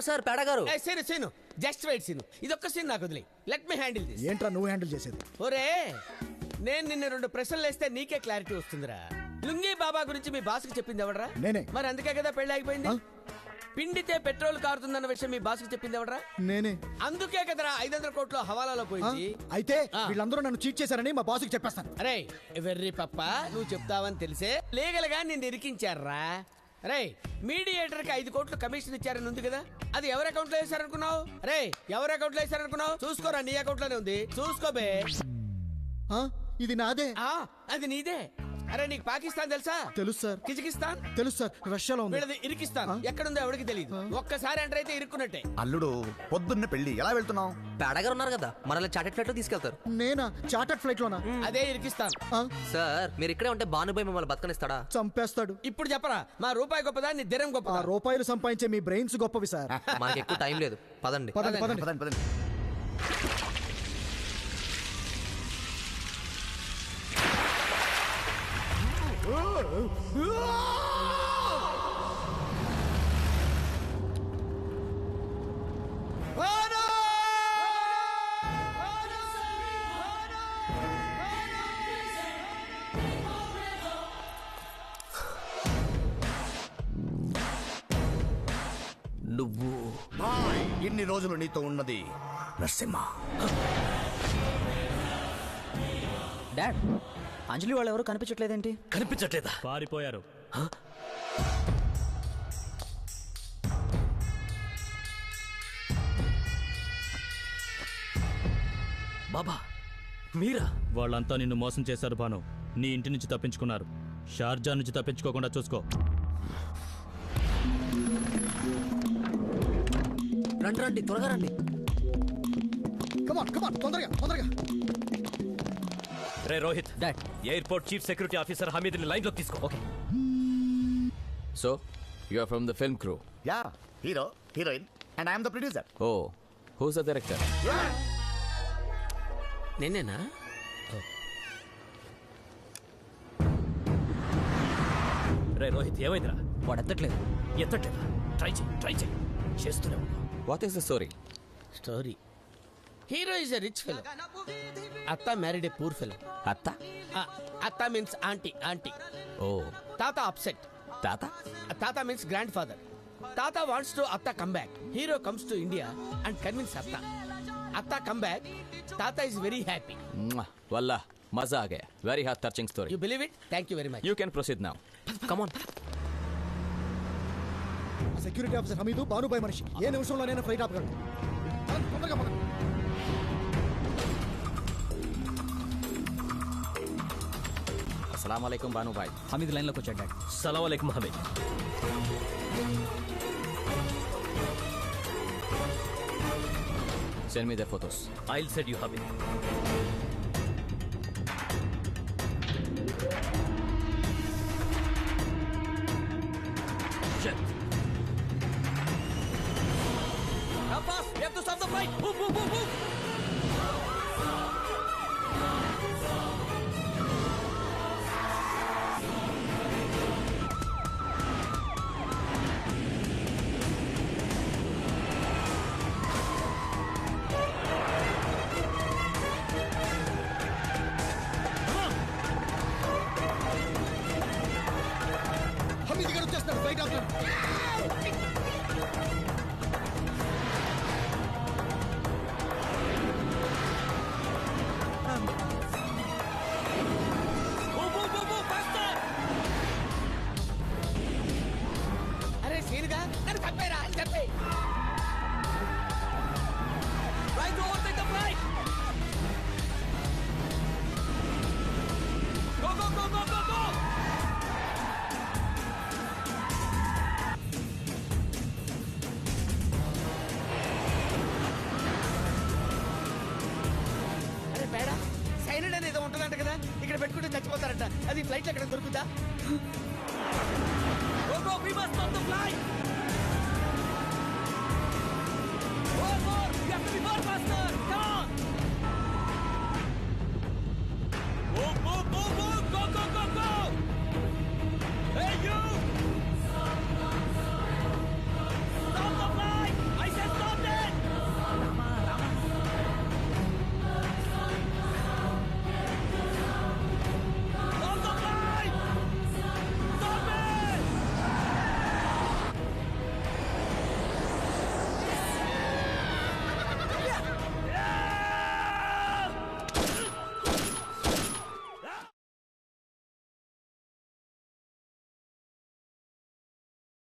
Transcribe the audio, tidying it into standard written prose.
Sir పేడ గారు Seenu just wait Seenu ఇదొక్క సీన్ నాకు వదిలే లెట్ మీ హ్యాండిల్ దిస్. ఏంట్రా నువ్వు హ్యాండిల్ చేసేది? ఒరే నేను నిన్న 2 ప్రశ్నలు వేస్తే నీకే క్లారిటీ వస్తుందిరా. లుంగీ బాబా గురించి మీ బాస్కి చెప్పింది ఎవడరా? నేనే. మరి అందుకే కదా పెళ్లి ఆగిపోయింది. పిండితే పెట్రోల్ కారుతుందన్న విషయం మీ బాస్కి చెప్పింది ఎవడరా? నేనే. అందుకే కదరా 500 కోట్లు హవాలాలో పోయింది. అయితే వీళ్ళందరూ నన్ను చీట్ చేశారని మా బాస్కి చెప్పేస్తాను. అరే వెర్రి పప్ప నువ్వు చెప్తావని తెలిసే లీగల్ గా నిన్ను ఇరికించారా? రే మీడియేటర్ కి 5 కోట్లు కమిషన్ ఇచ్చారని ఉంది కదా, అది ఎవరి అకౌంట్ లో వేశారనుకున్నావు? రే ఎవరి అకౌంట్ లో వేశారనుకున్నావు? చూసుకోరా, నీ అకౌంట్ లోనే ఉంది, చూసుకోబే. ఇది నాదే. అది నీదే. అరే నీకు పాకిస్తాన్ తెలుసా? తెలుసు సార్. కిజకిస్తాన్ తెలుసు సార్. రష్యాలో ఉంది. వీళ్ళది ఇరికిస్తాన్. ఎక్కడుందో ఎవరికి తెలియదు. ఒక్కసారి ఎంటర్ అయితే ఇరుక్కున్నట్టే. అల్లుడు పొద్దున్న పెళ్లి ఎలా వెళ్తున్నావు? పేడ గారు ఉన్నారు కదా, మనల్ని చార్టెడ్ ఫ్లైట్ లో తీసుకెళ్తారు. నేనా? చార్టర్డ్ ఫ్లైట్ లోనా? అదే ఇరికిస్తాన్. సార్ మీరు ఇక్కడే ఉంటే భానుభాయ్ మిమ్మల్ని బతకనిస్తాడా? చంపేస్తాడు. ఇప్పుడు చెప్పరా, మా రూపాయి గొప్పదా నీ దిరం ఆ గొప్పదా? రూపాయలు సంపాదించే మీ బ్రెయిన్స్ గొప్పవి సార్. మనకి ఎక్కువ టైం లేదు, పదండి. పదండి పదండి. పదండి పదండి. నువ్వు ఇన్ని రోజులు నీతో ఉన్నది నరసింహ. డాడ్, అంజలి వాళ్ళు ఎవరు కనిపించట్లేదేంటి? కనిపించట్లేదా? పారిపోయారు. బాబా మీరా? వాళ్ళంతా నిన్ను మోసం చేశారు భాను. నీ ఇంటి నుంచి తప్పించుకున్నారు. షార్జా నుంచి తప్పించుకోకుండా చూసుకో. రండి రండి, త్వరగా రండి. కమాన్ కమాన్, తొందరగా తొందరగా. రే Rohit, dad, airport chief security officer Hameed ని లైన్ లోకి తీసుకో. Okay. So, you are from the film crew. Yeah, hero heroine and I'm the producer. Oh, who's the director? నేనేనా? రే రోహిత్, ఏమైందిరా? వాడు ఎత్తట్లేదు. ఎత్తట్లేదా? ట్రై చేయి చేస్తూనే ఉన్నా. What is the story? Story. Hero is a rich fellow. Atta married a poor fellow. Atta? Atta means aunty. Oh, tata upset. Tata? Tata means grandfather. Tata wants to atta come back. Hero comes to India and convince atta. Atta come back. Tata is very happy. Mwah. Wallah, maza aa gaya. Very heart touching story. You believe it? Thank you very much. You can proceed now. Come on. Security officer Hameed భానుబాయ్ మనిషి. ఏ నిమిషంలోనైనా flight ఆపగలడు. తొందరగా పదండి. Assalamualaikum Banu bhai. Hamid లైన్లోకి వచ్చాడు dad. సలాం అలైకుం Hamid. Send me the photos. I'll send you Hamid. Come fast, we have to stop the flight. Move. Hamid గారు వచ్చేస్తున్నారు. Flight ఆపుతారు. అరే సీన్గా నన్ను చంపేరా అని చెప్పి. Try to overtake the flight. Go. అరే పేడ సైలెంట్ అనేది ఏదో ఉంటుందంట కదా, ఇక్కడ పెట్టుకుంటే చచ్చిపోతారంట. అది ఫ్లైట్ లో ఎక్కడ దొరుకుతా? Go, we must stop the flight.